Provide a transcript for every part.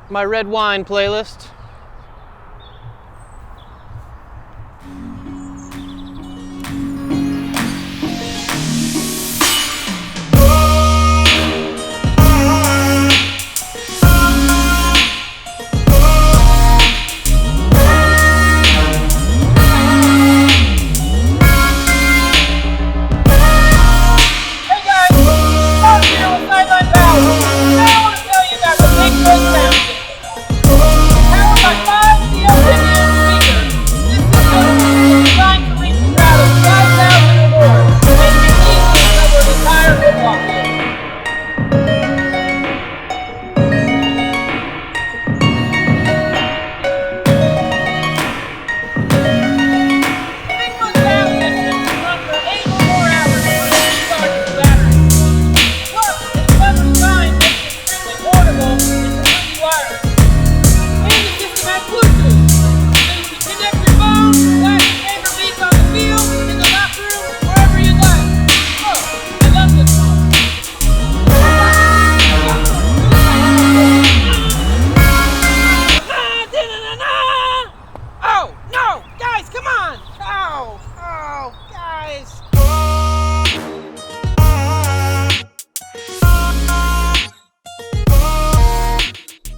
my red wine playlist.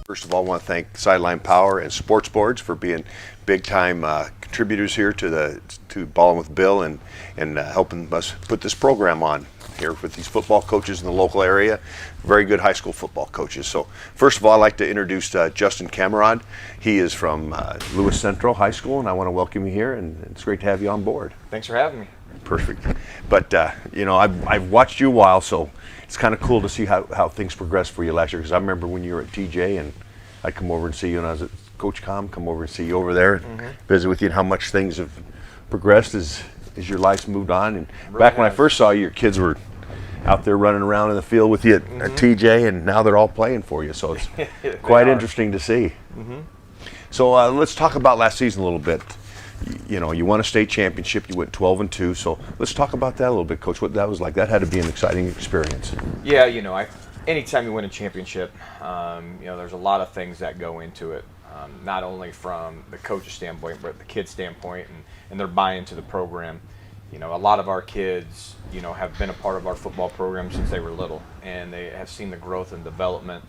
First of all, I want to thank Sideline Power and Sports Boards for being big-time contributors here to Ballin with Bill and helping us put this program on here with these football coaches in the local area, very good high school football coaches. So first of all, I'd like to introduce Justin Kammarad. He is from Lewis Central High School, and I want to welcome you here, and it's great to have you on board. Thanks for having me. Perfect. But, you know, I've watched you a while, so it's kind of cool to see how things progressed for you last year, because I remember when you were at TJ, and I'd come over and see you, and I was at Coach Kam, come over and see you over there, and visit with you, and how much things have progressed as your life's moved on. And really back when I first saw you, your kids were out there running around in the field with you at TJ, and now they're all playing for you, so it's quite interesting to see. So let's talk about last season a little bit. You know, you won a state championship, you went 12-2, so let's talk about that a little bit, Coach, what that was like. That had to be an exciting experience. Yeah, you know, anytime you win a championship, you know, there's a lot of things that go into it, not only from the coach's standpoint, but the kid's standpoint and their buy-in to the program. You know, a lot of our kids, you know, have been a part of our football program since they were little, and they have seen the growth and development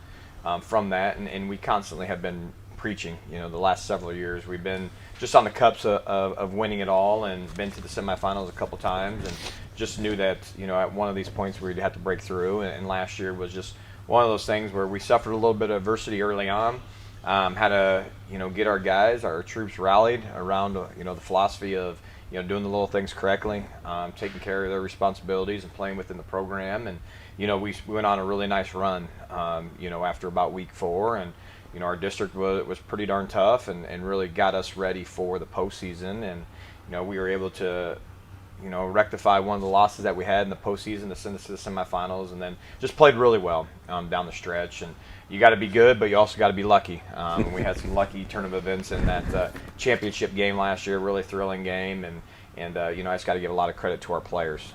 from that, and we constantly have been preaching. You know, the last several years we've been just on the cups of winning it all, and been to the semifinals a couple times, and just knew that, you know, at one of these points we'd have to break through, and last year was just one of those things where we suffered a little bit of adversity early on, had to, you know, get our guys, our troops rallied around, you know, the philosophy of, you know, doing the little things correctly, taking care of their responsibilities and playing within the program. And, you know, we went on a really nice run, you know, after about week 4, and, you know, our district was pretty darn tough and really got us ready for the postseason. And, you know, we were able to, you know, rectify one of the losses that we had in the postseason to send us to the semifinals, and then just played really well down the stretch. And you got to be good, but you also got to be lucky. We had some lucky turn of events in that championship game last year, really thrilling game, and you know, I just got to give a lot of credit to our players,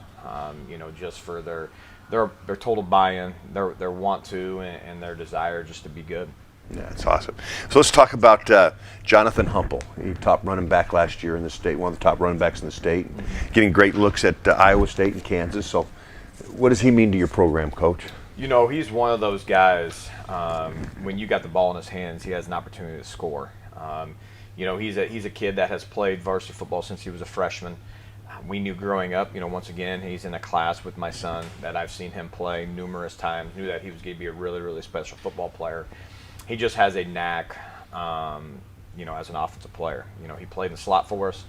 you know, just for their total buy-in, their want to, and their desire just to be good. Yeah, that's awesome. So let's talk about Jonathan Humple. He top running back last year in the state, one of the top running backs in the state, getting great looks at Iowa State and Kansas. So what does he mean to your program, Coach? You know, he's one of those guys, when you got the ball in his hands, he has an opportunity to score. You know, he's a kid that has played varsity football since he was a freshman. We knew growing up, you know, once again, he's in a class with my son that I've seen him play numerous times, knew that he was going to be a really, really special football player. He just has a knack, you know, as an offensive player. You know, he played in the slot for us.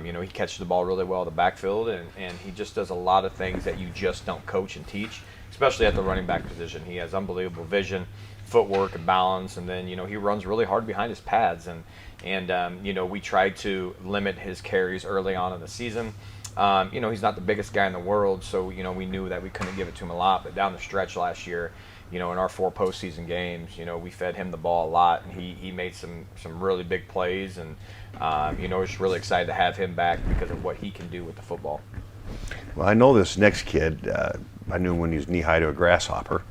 You know, he catches the ball really well in the backfield, and he just does a lot of things that you just don't coach and teach, especially at the running back position. He has unbelievable vision, footwork, and balance, and then, you know, he runs really hard behind his pads. And you know, we tried to limit his carries early on in the season. You know, he's not the biggest guy in the world, so, you know, we knew that we couldn't give it to him a lot. But down the stretch last year, you know, in our 4 postseason games, you know, we fed him the ball a lot, and he made some really big plays, and you know, we're just really excited to have him back because of what he can do with the football. Well, I know this next kid. I knew him when he was knee high to a grasshopper,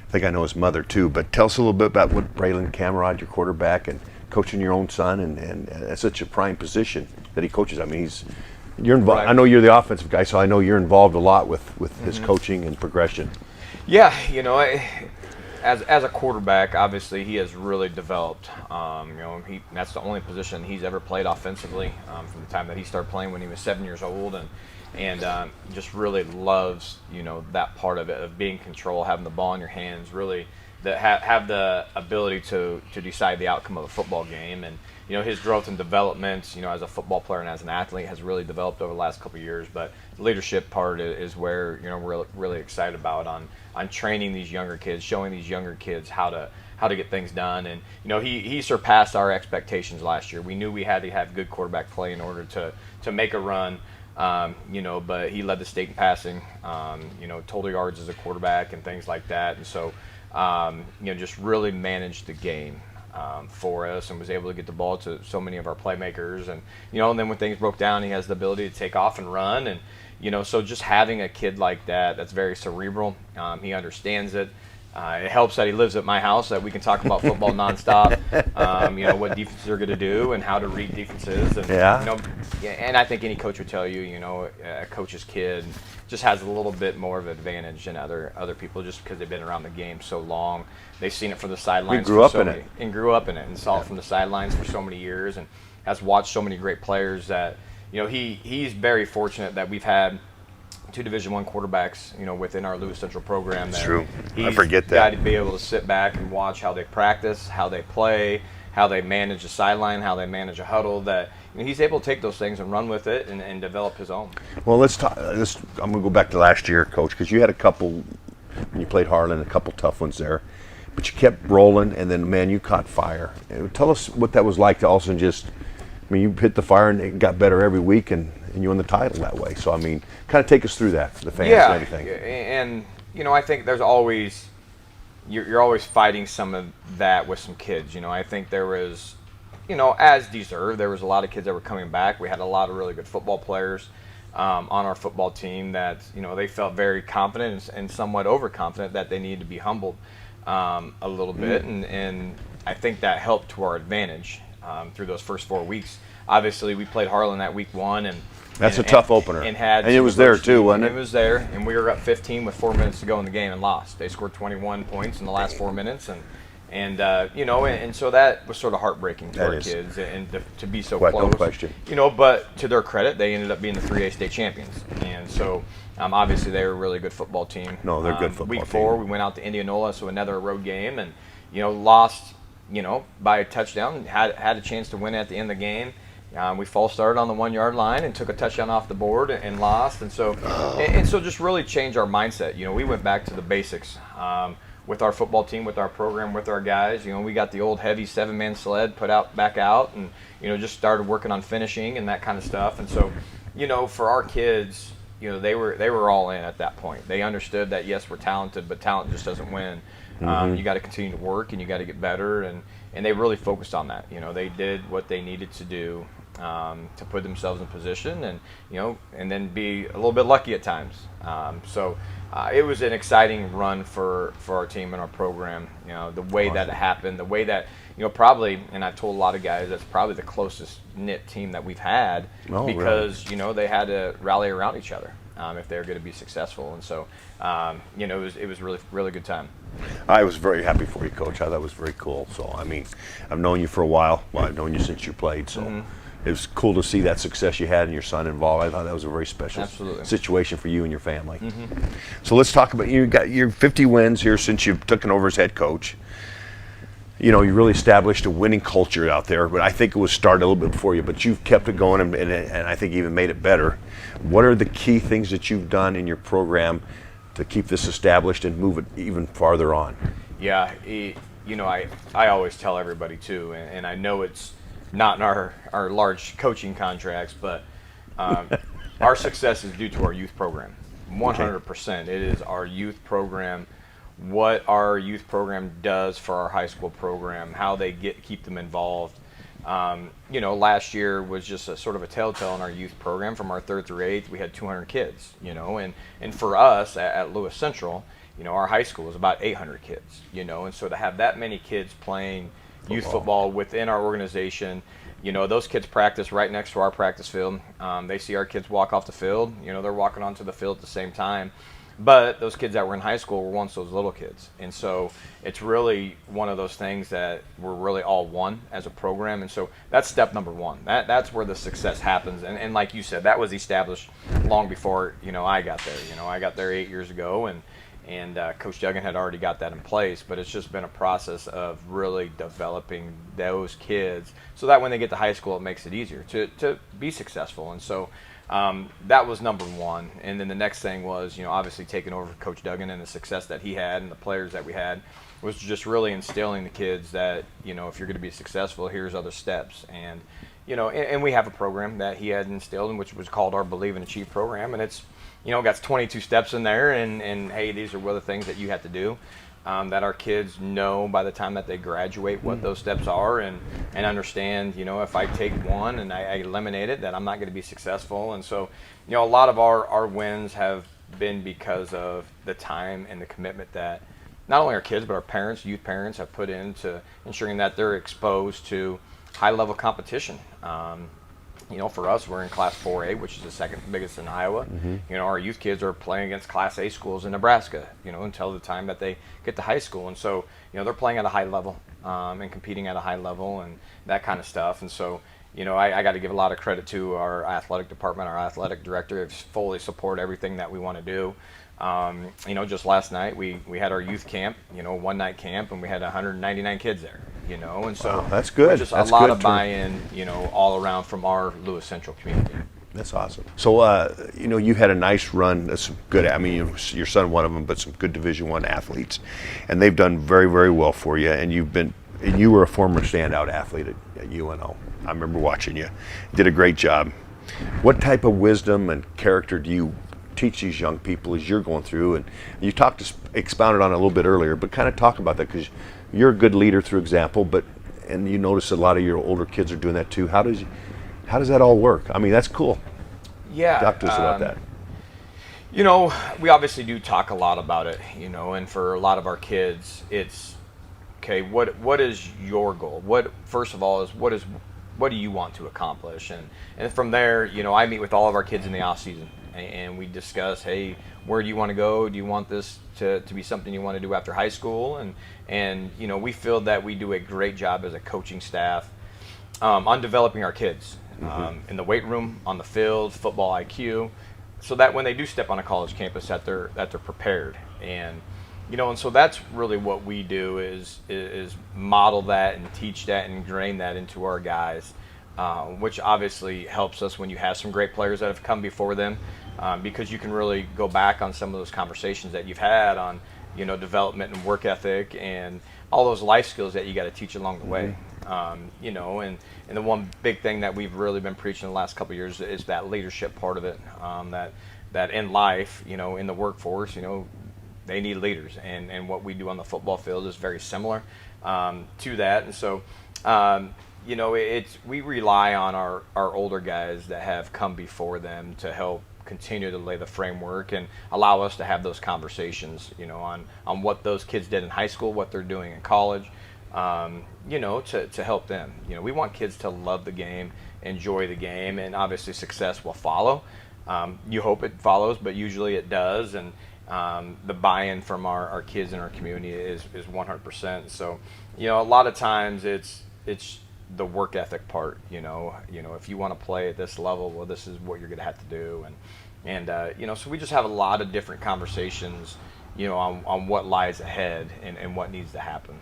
I think I know his mother too. But tell us a little bit about what Bill Kammarad, your quarterback, and coaching your own son, and at such a prime position that he coaches. I mean, you're involved. Right. I know you're the offensive guy, so I know you're involved a lot with his coaching and progression. Yeah, as a quarterback, obviously he has really developed. That's the only position he's ever played offensively from the time that he started playing when he was 7 years old, and just really loves that part of it, of being in control, having the ball in your hands, really have the ability to decide the outcome of a football game. And his growth and development, as a football player and as an athlete, has really developed over the last couple of years. But the leadership part is where we're really excited about on training these younger kids, showing these younger kids how to get things done. And he surpassed our expectations last year. We knew we had to have good quarterback play in order to make a run. But he led the state in passing, total yards as a quarterback and things like that. And so, just really managed the game for us, and was able to get the ball to so many of our playmakers. And and then when things broke down, he has the ability to take off and run. And so just having a kid like that's very cerebral. He understands it. It helps that he lives at my house, that we can talk about football nonstop. What defenses are going to do and how to read defenses. And, and I think any coach would tell you, a coach's kid just has a little bit more of an advantage than other people, just because they've been around the game so long. They've seen it from the sidelines. Grew up in it and saw it from the sidelines for so many years, and has watched so many great players that he's very fortunate that we've had two Division I quarterbacks, within our Lewis Central program. That's true. I He's forget that. got to be able to sit back and watch how they practice, how they play, how they manage a sideline, how they manage a huddle. That he's able to take those things and run with it and develop his own. Well, let's talk. I'm going to go back to last year, Coach, because you had a couple when you played Harlan, a couple tough ones there, but you kept rolling, and then man, you caught fire. Tell us what that was like to also you hit the fire and it got better every week, and you won the title that way. So, kind of take us through that for the fans and everything. And, I think there's always, you're always fighting some of that with some kids. I think there was, as deserved, there was a lot of kids that were coming back. We had a lot of really good football players on our football team that, they felt very confident and somewhat overconfident that they needed to be humbled a little bit. And I think that helped to our advantage through those first 4 weeks. Obviously, we played Harlan that week 1, and that's a tough opener. And it was there too, wasn't it? It was there, and we were up 15 with 4 minutes to go in the game and lost. They scored 21 points in the last 4 minutes, and so that was sort of heartbreaking to our kids, and to be so close. No question. But to their credit, they ended up being the 3A state champions, and so obviously they were a really good football team. No, they're a good football team. Week 4, we went out to Indianola, so another road game, and lost. By a touchdown, had a chance to win at the end of the game. We false started on the 1 yard line and took a touchdown off the board and lost. And so just really changed our mindset. We went back to the basics with our football team, with our program, with our guys. We got the old heavy 7-man sled back out, and just started working on finishing and that kind of stuff. And so for our kids, they were all in at that point. They understood that yes, we're talented, but talent just doesn't win. You got to continue to work, and you got to get better, and they really focused on that. They did what they needed to do to put themselves in position, and and then be a little bit lucky at times. So it was an exciting run for our team and our program. The way that it happened, the way that probably, and I've told a lot of guys, that's probably the closest knit team that we've had, because really? They had to rally around each other if they were going to be successful, and so it was really, really good time. I was very happy for you, Coach. I thought that was very cool. So, I've known you for a while. Well, I've known you since you played. So, it was cool to see that success you had and your son involved. I thought that was a very special situation for you and your family. So, let's talk about, you got your 50 wins here since you've taken over as head coach. You really established a winning culture out there, but I think it was started a little bit before you, but you've kept it going, and I think even made it better. What are the key things that you've done in your program to keep this established and move it even farther on? Yeah, I always tell everybody too, and I know it's not in our large coaching contracts, but our success is due to our youth program. 100%. It is our youth program, what our youth program does for our high school program, how they keep them involved. Last year was just a sort of a telltale in our youth program. From our 3rd through 8th, we had 200 kids, and for us at Lewis Central, our high school was about 800 kids, and so to have that many kids playing youth football within our organization, those kids practice right next to our practice field. They see our kids walk off the field, they're walking onto the field at the same time. But those kids that were in high school were once those little kids. And so it's really one of those things that we're really all one as a program. And so that's step number one. That's where the success happens. And like you said, that was established long before, I got there. I got there 8 years ago, and Coach Duggan had already got that in place. But it's just been a process of really developing those kids so that when they get to high school, it makes it easier to be successful. And so that was number one. And then the next thing was, obviously taking over Coach Duggan and the success that he had and the players that we had was just really instilling the kids that, if you're going to be successful, here's other steps. And, and we have a program that he had instilled, which was called our Believe and Achieve program. And it's, got 22 steps in there. And hey, these are the things that you have to do. That our kids know by the time that they graduate what those steps are and understand, if I take one and I eliminate it, that I'm not going to be successful. And so, a lot of our wins have been because of the time and the commitment that not only our kids, but our parents, youth parents, have put into ensuring that they're exposed to high-level competition. For us, we're in Class 4A, which is the second biggest in Iowa. Our youth kids are playing against Class A schools in Nebraska, until the time that they get to high school. And so, they're playing at a high level and competing at a high level and that kind of stuff. And so, I got to give a lot of credit to our athletic department, our athletic director. They fully support everything that we want to do. Just last night we had our youth camp, one-night camp, and we had 199 kids there. And so wow, that's good. Just a lot of buy-in, all around from our Lewis Central community. That's awesome. So, you had a nice run. Some good. I mean, your son one of them, but some good Division I athletes, and they've done very, very well for you. And you were a former standout athlete at UNO. I remember watching you. You did a great job. What type of wisdom and character do you teach these young people as you're going through? And you expounded on it a little bit earlier, but kind of talk about that, because you're a good leader through example, and you notice a lot of your older kids are doing that too. How does that all work? I mean, that's cool. Yeah. Talk to us about that. We obviously do talk a lot about it, and for a lot of our kids, it's, okay, what is your goal? First of all, what do you want to accomplish? And from there, I meet with all of our kids in the off season, and we discuss, hey, where do you want to go? Do you want this to be something you want to do after high school? And we feel that we do a great job as a coaching staff on developing our kids in the weight room, on the field, football IQ, so that when they do step on a college campus, that they're prepared. And and so that's really what we do is model that and teach that and ingrain that into our guys, which obviously helps us when you have some great players that have come before them, because you can really go back on some of those conversations that you've had on, development and work ethic and all those life skills that you got to teach along the way. And the one big thing that we've really been preaching the last couple of years is that leadership part of it, that in life, in the workforce, they need leaders, and what we do on the football field is very similar to that. And so, we rely on our older guys that have come before them to help continue to lay the framework and allow us to have those conversations, on what those kids did in high school, what they're doing in college, to help them. We want kids to love the game, enjoy the game, and obviously success will follow. You hope it follows, but usually it does. And the buy-in from our kids in our community is 100%. So, a lot of times it's the work ethic part. If you want to play at this level, well, this is what you're going to have to do. And so we just have a lot of different conversations, on what lies ahead and what needs to happen.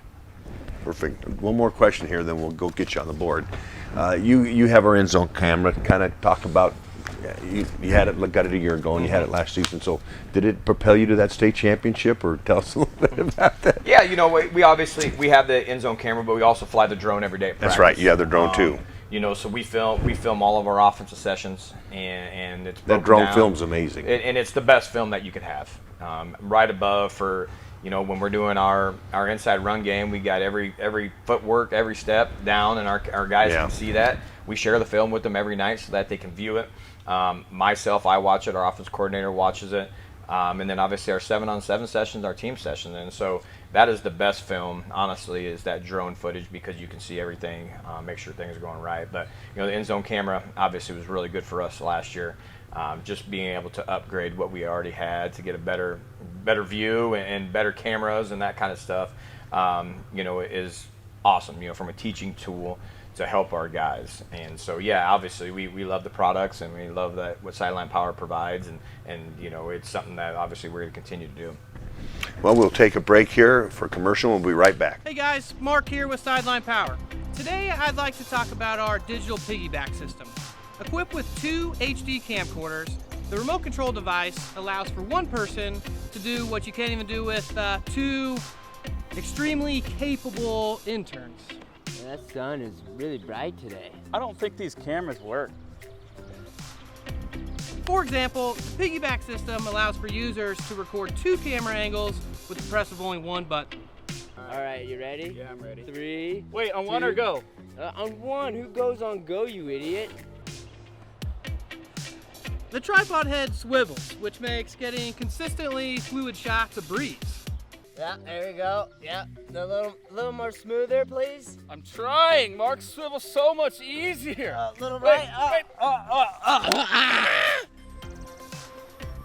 Perfect. One more question here, then we'll go get you on the board. You have our end zone camera. Kind of talk about. You had it, got it a year ago, and you had it last season. So, did it propel you to that state championship, or tell us a little bit about that? Yeah, we obviously have the end zone camera, but we also fly the drone every day at practice. That's right. You have the drone too. So we film all of our offensive sessions, and it's that drone down. film's amazing. And it's the best film that you could have. Right above for when we're doing our inside run game, we got every footwork, every step down, and our guys can see that. We share the film with them every night so that they can view it. Myself, I watch it. Our offense coordinator watches it. And then obviously our 7-on-7 sessions, our team session. And so that is the best film, honestly, is that drone footage, because you can see everything, make sure things are going right. But, the end zone camera obviously was really good for us last year. Just being able to upgrade what we already had to get a better view and better cameras and that kind of stuff, is awesome, from a teaching tool to help our guys. And so, obviously we love the products, and we love that what Sideline Power provides, and it's something that obviously we're going to continue to do. Well, we'll take a break here for commercial. We'll be right back. Hey guys, Mark here with Sideline Power. Today I'd like to talk about our digital piggyback system. Equipped with 2 HD camcorders, the remote control device allows for one person to do what you can't even do with 2 extremely capable interns. That sun is really bright today. I don't think these cameras work. For example, the piggyback system allows for users to record 2 camera angles with the press of only one button. All right, you ready? Yeah, I'm ready. 3. Wait, on 1 or go? On 1. Who goes on go, you idiot? The tripod head swivels, which makes getting consistently fluid shots a breeze. Yeah, there we go. Yeah, a little more smoother, please. I'm trying. Mark swivels so much easier. A little right.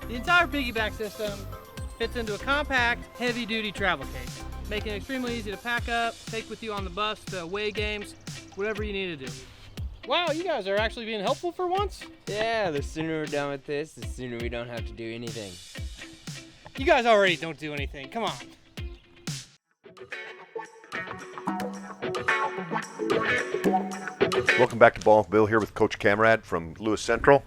The entire piggyback system fits into a compact, heavy-duty travel case, making it extremely easy to pack up, take with you on the bus to away games, whatever you need to do. Wow, you guys are actually being helpful for once? Yeah, the sooner we're done with this, the sooner we don't have to do anything. You guys already don't do anything. Come on. Welcome back to Ballin Bill here with Coach Kammarad from Lewis Central.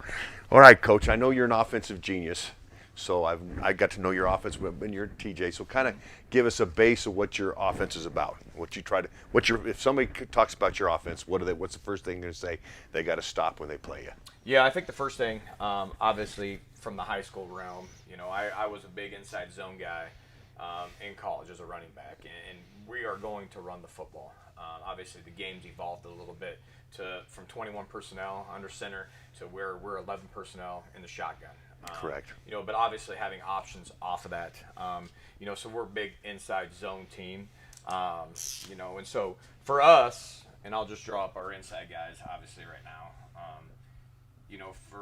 All right, Coach, I know you're an offensive genius, so I got to know your offense when you're TJ. So kind of give us a base of what your offense is about. If somebody talks about your offense, what's the first thing they're going to say they got to stop when they play you? Yeah, I think the first thing, obviously from the high school realm, I was a big inside zone guy in college as a running back, and we are going to run the football. Obviously, the game's evolved a little bit from 21 personnel under center to where we're 11 personnel in the shotgun. Correct. But obviously having options off of that. So we're a big inside zone team. And so for us, and I'll just draw up our inside guys obviously right now.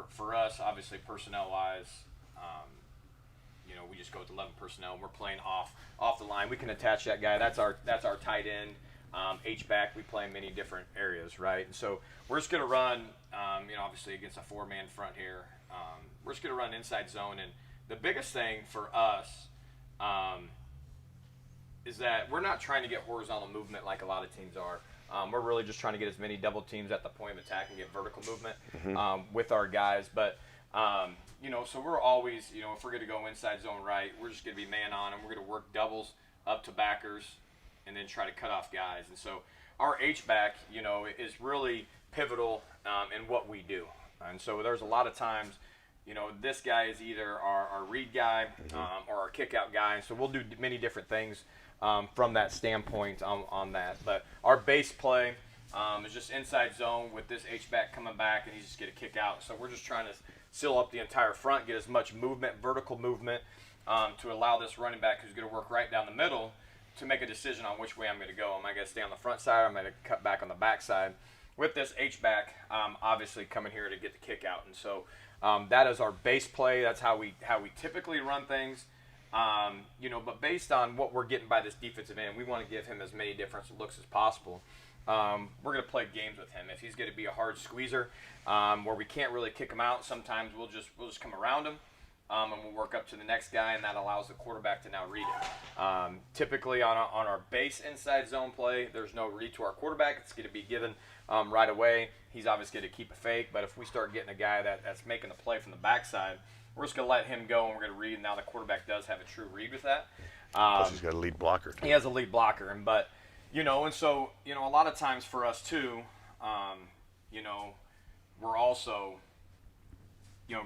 For us, obviously personnel-wise, we just go with 11 personnel. We're playing off the line. We can attach that guy. That's our tight end. H-back, we play in many different areas, right? And so we're just going to run, obviously against a 4-man front here. We're just going to run inside zone. And the biggest thing for us is that we're not trying to get horizontal movement like a lot of teams are. We're really just trying to get as many double teams at the point of attack and get vertical movement with our guys. But, so we're always, if we're going to go inside zone right, we're just going to be man on, and we're going to work doubles up to backers and then try to cut off guys. And so our H-back, is really pivotal in what we do. And so there's a lot of times, this guy is either our read guy or our kick-out guy. So we'll do many different things from that standpoint on that. But our base play is just inside zone with this H-back coming back, and he's just going to kick out. So we're just trying to seal up the entire front, get as much movement, vertical movement, to allow this running back who's going to work right down the middle to make a decision on which way I'm going to go. Am I going to stay on the front side, or am I going to cut back on the back side? With this H-back, obviously coming here to get the kick out. And so that is our base play. That's how we typically run things. But based on what we're getting by this defensive end, we want to give him as many different looks as possible. We're going to play games with him. If he's going to be a hard squeezer where we can't really kick him out, sometimes we'll just come around him. And we'll work up to the next guy, and that allows the quarterback to now read it. Typically on our base inside zone play, there's no read to our quarterback. It's going to be given right away. He's obviously going to keep a fake, but if we start getting a guy that's making the play from the backside, we're just going to let him go, and we're going to read. And now the quarterback does have a true read with that. Plus he's got a lead blocker, too. He has a lead blocker, and so a lot of times for us too, we're also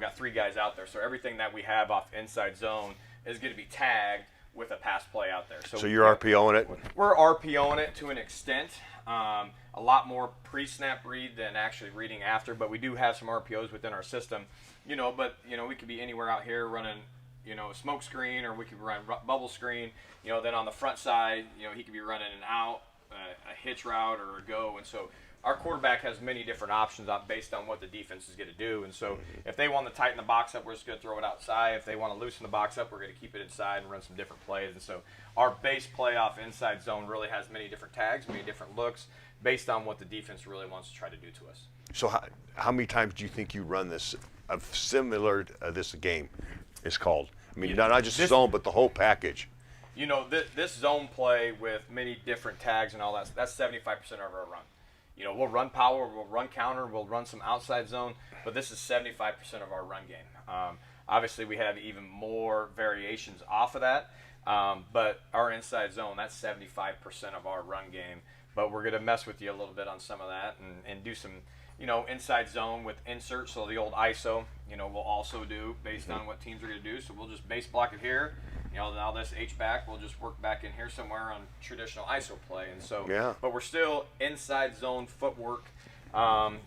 got 3 guys out there, so everything that we have off inside zone is going to be tagged with a pass play out there. So you're RPOing it? We're RPOing it to an extent. A lot more pre-snap read than actually reading after, but we do have some RPOs within our system. But we could be anywhere out here running, a smoke screen, or we could run bubble screen. Then on the front side, he could be running an out, a hitch route, or a go. And so our quarterback has many different options based on what the defense is going to do. And so if they want to tighten the box up, we're just going to throw it outside. If they want to loosen the box up, we're going to keep it inside and run some different plays. And so our base play off inside zone really has many different tags, many different looks, based on what the defense really wants to try to do to us. So how many times do you think you run this, similar this game is called? I mean, not just zone, but the whole package. This zone play with many different tags and all that's 75% of our run. We'll run power, we'll run counter, we'll run some outside zone, but this is 75% of our run game. Obviously, we have even more variations off of that, but our inside zone, that's 75% of our run game. But we're going to mess with you a little bit on some of that and do some, inside zone with inserts. So the old ISO, we'll also do based on what teams are going to do. So we'll just base block it here. Now this H-back, we'll just work back in here somewhere on traditional ISO play. And so, But we're still inside zone footwork,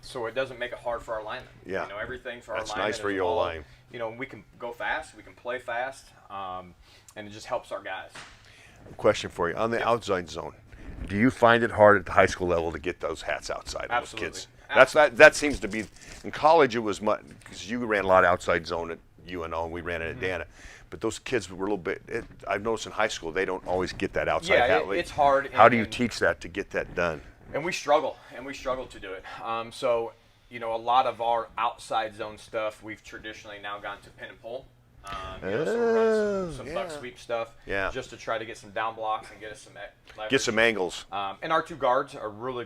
so it doesn't make it hard for our linemen. Yeah. Everything for our linemen. That's nice for your line. We can go fast, we can play fast, and it just helps our guys. Question for you. On the outside zone, do you find it hard at the high school level to get those hats outside of those kids? That seems to be, in college it was much, because you ran a lot of outside zone at UNO and we ran it at Dana. But those kids were a little bit, I've noticed in high school, they don't always get that outside hat. Yeah, it's hard. How do you teach that to get that done? And we struggle to do it. A lot of our outside zone stuff, we've traditionally now gone to pin and pull. So we're running some buck sweep stuff just to try to get some down blocks and get us some leverage. Get some angles. And our two guards are really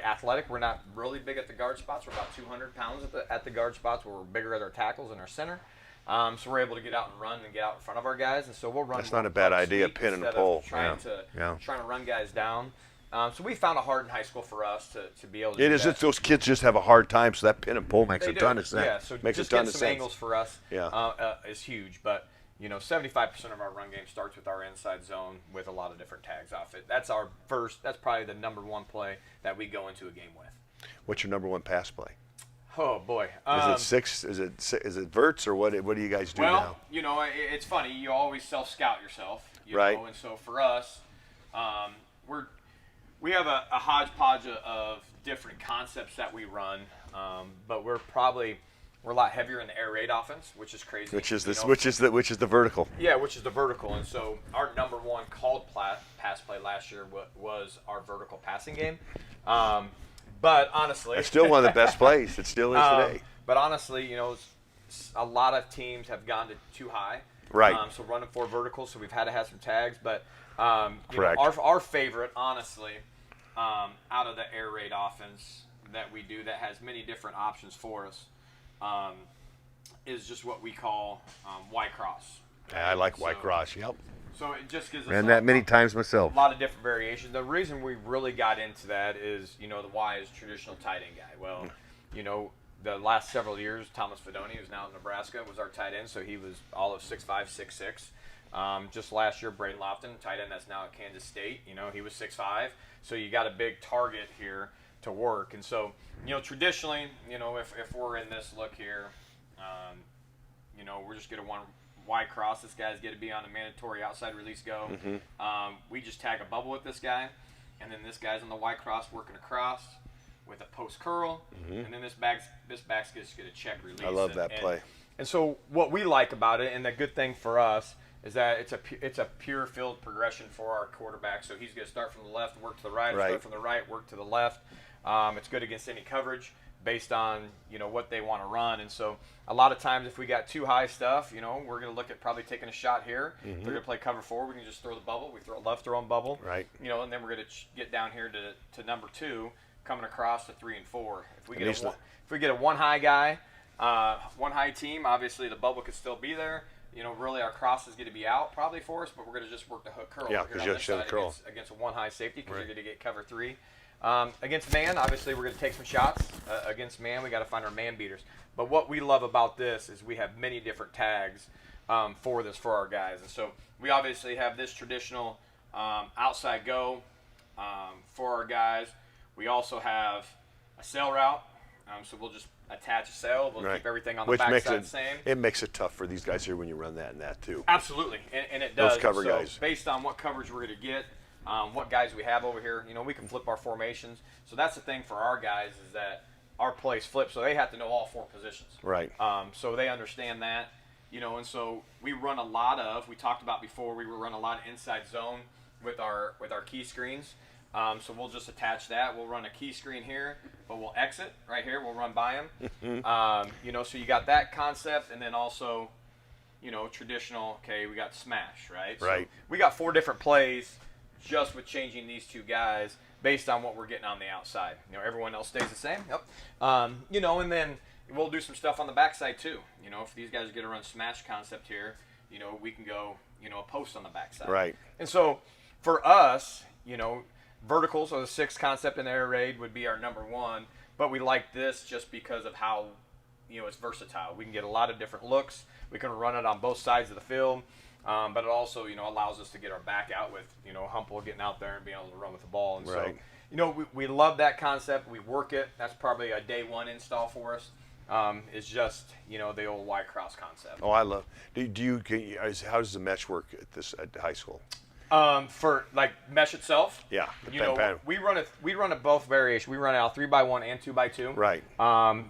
athletic. We're not really big at the guard spots. We're about 200 pounds at the guard spots, where we're bigger at our tackles and our center. So we're able to get out and run and get out in front of our guys, and so we'll run. That's not a bad idea, pin and pull. Trying to run guys down. So we found it hard in high school for us to be able to. It is. It's those kids just have a hard time, so that pin and pull makes a ton of sense. Yeah, so makes just a ton getting of some sense. angles for us is huge. But 75% of our run game starts with our inside zone with a lot of different tags off it. That's our first. That's probably the number one play that we go into a game with. What's your number one pass play? Oh boy. Is it six? Is it verts or what? What do you guys do now? Well, it's funny. You always self-scout yourself, right? And so for us, we have a hodgepodge of different concepts that we run, but we're a lot heavier in the air raid offense, which is crazy. Which is the vertical. Yeah, which is the vertical, and so our number one called pass play last year was our vertical passing game. But honestly, it's still one of the best plays. It still is today. But honestly, a lot of teams have gone to too high. Right. So running 4 verticals, so we've had to have some tags. But Correct. Our favorite, honestly, out of the air raid offense that we do that has many different options for us, is just what we call Y cross. I like Y cross. Yep. So it just gives us ran that many times myself. A lot of different variations. The reason we really got into that is, the Y is traditional tight end guy. Well, the last several years, Thomas Fedoni, who's now in Nebraska, was our tight end, so he was all of 6'5", 6'6". Just last year, Braden Lofton, tight end that's now at Kansas State, he was 6'5". So you got a big target here to work. And so, traditionally, if we're in this look here, we're just going to want Y cross. This guy's going to be on a mandatory outside release go. Mm-hmm. We just tag a bubble with this guy, and then this guy's on the Y cross working across with a post curl, and then this back's just going to check release. I love that play. And so what we like about it, and the good thing for us, is that it's a pure field progression for our quarterback. So he's going to start from the left, work to the right, or start from the right, work to the left. It's good against any coverage based on what they want to run. And so a lot of times if we got too high stuff, we're going to look at probably taking a shot here. If they're going to play cover 4, we can just throw the bubble. We throw a left throw on bubble. Right. And then we're going to get down here to number 2, coming across to 3 and 4. If we get a one high guy, one high team, obviously the bubble could still be there. Really our cross is going to be out probably for us, but we're going to just work the hook curl. Yeah, because you have to show the curl. Against a one high safety, because you're going to get cover 3. Against man, obviously we're going to take some shots. Against man, we got to find our man beaters. But what we love about this is we have many different tags for our guys. And so we obviously have this traditional outside go for our guys. We also have a sail route, so we'll just attach a sail. We'll keep everything on the backside the same. It makes it tough for these guys here when you run that and that too. Absolutely, and it does. Those cover so guys. Based on what coverage we're going to get, what guys we have over here, we can flip our formations. So that's the thing for our guys is that our plays flip, so they have to know all 4 positions. Right. So they understand that, and so we run a lot of. We talked about before. We run a lot of inside zone with our key screens. So we'll just attach that. We'll run a key screen here, but we'll exit right here. We'll run by them. So you got that concept, and then also, traditional. Okay, we got smash, right? Right. So we got 4 different plays just with changing these 2 guys based on what we're getting on the outside. Everyone else stays the same. Yep. And then we'll do some stuff on the backside too. If these guys get to run smash concept here, we can go, a post on the backside. Right. And so for us, verticals or the 6 concept in the air raid would be our number 1, but we like this just because of how, it's versatile. We can get a lot of different looks. We can run it on both sides of the field, but it also, allows us to get our back out with, Humple getting out there and being able to run with the ball. And right. so, we love that concept. We work it. That's probably a day 1 install for us. It's just, the old Y cross concept. Oh, I love. How does the mesh work at high school? For like mesh itself, yeah, we run it both variations. We run it out 3x1 and 2x2. Right.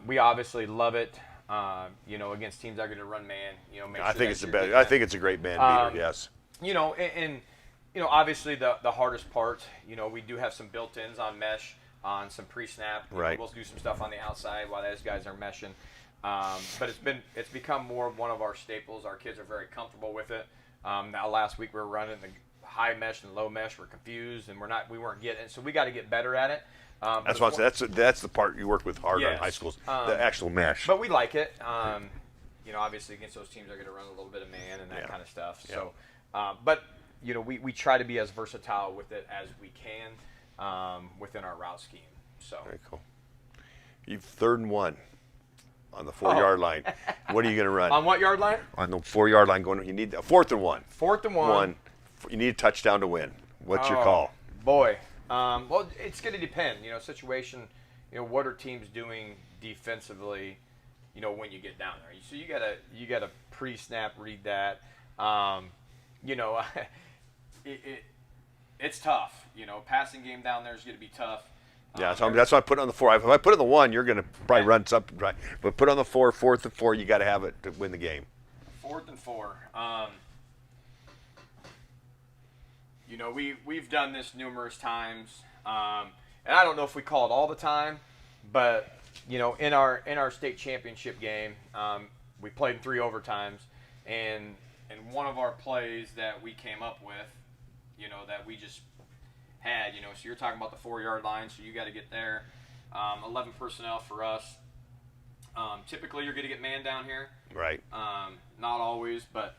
We obviously love it. Against teams that are going to run man. I think it's the best. I think it's a great man beater. Yes. And obviously the hardest part. We do have some built-ins on mesh on some pre-snap. Right. We'll do some stuff on the outside while those guys are meshing. But it's become more of one of our staples. Our kids are very comfortable with it. Now last week we were running the high mesh and low mesh. We're confused and we weren't getting it, so we got to get better at it. That's what that's the part you work with hard on high schools, the actual mesh. But we like it. Obviously against those teams, they're going to run a little bit of man and that kind of stuff. Yeah. So, but we try to be as versatile with it as we can within our route scheme. So very cool. You've 3rd and 1 on the 4-yard line. What are you going to run? On what yard line? On the 4-yard line. You need a 4th and 1. 4th and 1. You need a touchdown to win. What's your call? Boy. Well, it's going to depend. Situation. What are teams doing defensively? When you get down there. So you gotta pre-snap read that. It's tough. Passing game down there is going to be tough. Yeah, so that's why I put it on the 4. If I put it on the 1, you're going to probably run something right. But put it on the 4, 4th and 4. You got to have it to win the game. 4th and 4. We've done this numerous times, and I don't know if we call it all the time, but in our state championship game, we played in 3 overtimes, and one of our plays that we came up with, that we just had, so you're talking about the 4-yard line, so you got to get there. 11 personnel for us. Typically, you're going to get man down here. Right. Not always, but.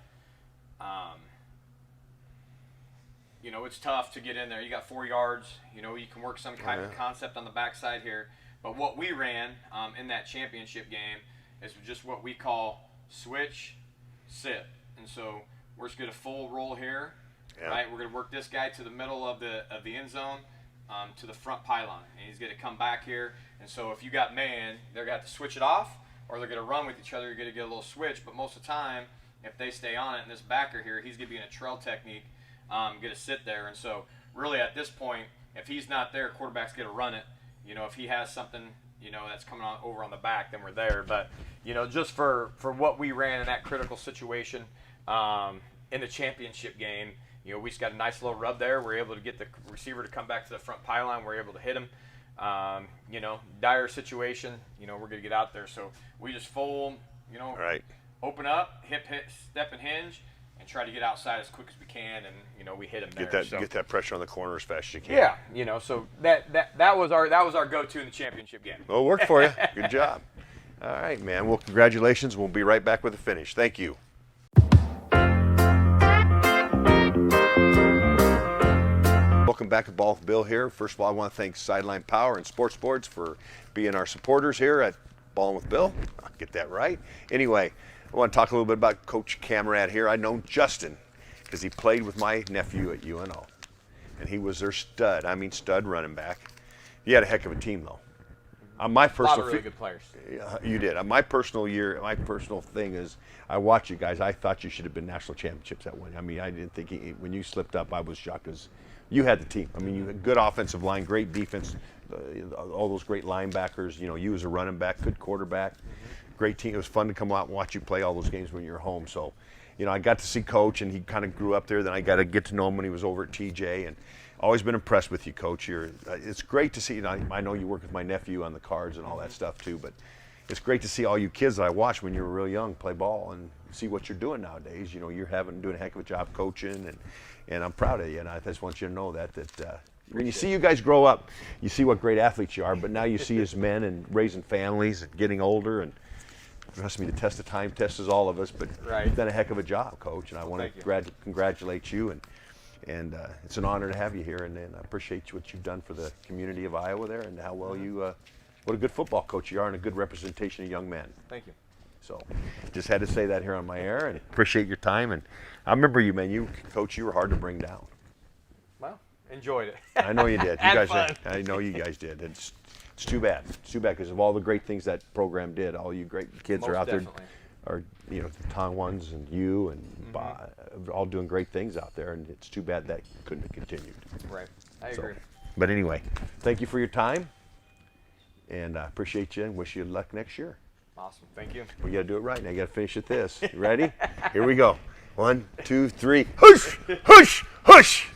It's tough to get in there. You got 4 yards. You can work some kind of concept on the backside here. But what we ran in that championship game is just what we call switch, sit. And so we're just going to full roll here, right? We're going to work this guy to the middle of the end zone to the front pylon. And he's going to come back here. And so if you got man, they're going to have to switch it off, or they're going to run with each other. You're going to get a little switch. But most of the time, if they stay on it, and this backer here, he's going to be in a trail technique. Going to sit there, and so really at this point, if he's not there, quarterback's going to run it. If he has something, that's coming on over on the back, then we're there. But just for what we ran in that critical situation in the championship game, we just got a nice little rub there. We're able to get the receiver to come back to the front pylon. We're able to hit him. Dire situation. We're going to get out there, so we just full, right. Open up, hip, step, and hinge. And try to get outside as quick as we can, and we hit them there. Get that pressure on the corner as fast as you can. Yeah, so that was our go-to in the championship game. Well, it worked for you. Good job. All right, man. Well, congratulations. We'll be right back with the finish. Thank you. Welcome back to Ballin with Bill here. First of all, I want to thank Sideline Power and Sports Boards for being our supporters here at Ballin with Bill. I'll get that right. Anyway. I want to talk a little bit about Coach Kammarad here. I know Justin because he played with my nephew at UNO, and he was their stud. I mean, stud running back. He had a heck of a team, though. My A lot of really good players. You did. My personal thing is, I watched you guys. I thought you should have been national championships at one. I mean, I didn't think when you slipped up, I was shocked because you had the team. I mean, you had good offensive line, great defense, all those great linebackers. You know, you as a running back, good quarterback, great team. It was fun to come out and watch you play all those games when you were home. So, you know, I got to see Coach, and he kind of grew up there. Then I got to get to know him when he was over at TJ, and always been impressed with you, Coach. It's great to see. You know, I know you work with my nephew on the cards and all that stuff too, but it's great to see all you kids that I watched when you were real young play ball and see what you're doing nowadays. You know, you're doing a heck of a job coaching, and I'm proud of you. And I just want you to know that when you see you guys grow up, you see what great athletes you are. But now you see as men and raising families and getting older, and trust me, the test of time tests all of us. But you've done a heck of a job, Coach, and I want to congratulate you. And it's an honor to have you here, and I appreciate what you've done for the community of Iowa there, and how well what a good football coach you are, and a good representation of young men. Thank you. So, just had to say that here on my air, and appreciate your time. And I remember you, man. Coach, you were hard to bring down. Well, enjoyed it. I know you did. Fun. I know you guys did. It's too bad. It's too bad because of all the great things that program did. All you great kids Most are out definitely. there. Are the Tong ones and you and all doing great things out there, and it's too bad that couldn't have continued. Right, I agree. But anyway, thank you for your time, and I appreciate you and wish you luck next year. Awesome, thank you. We got to do it right now. You got to finish with this. You ready? Here we go. 1, 2, 3. Hush, hush, hush.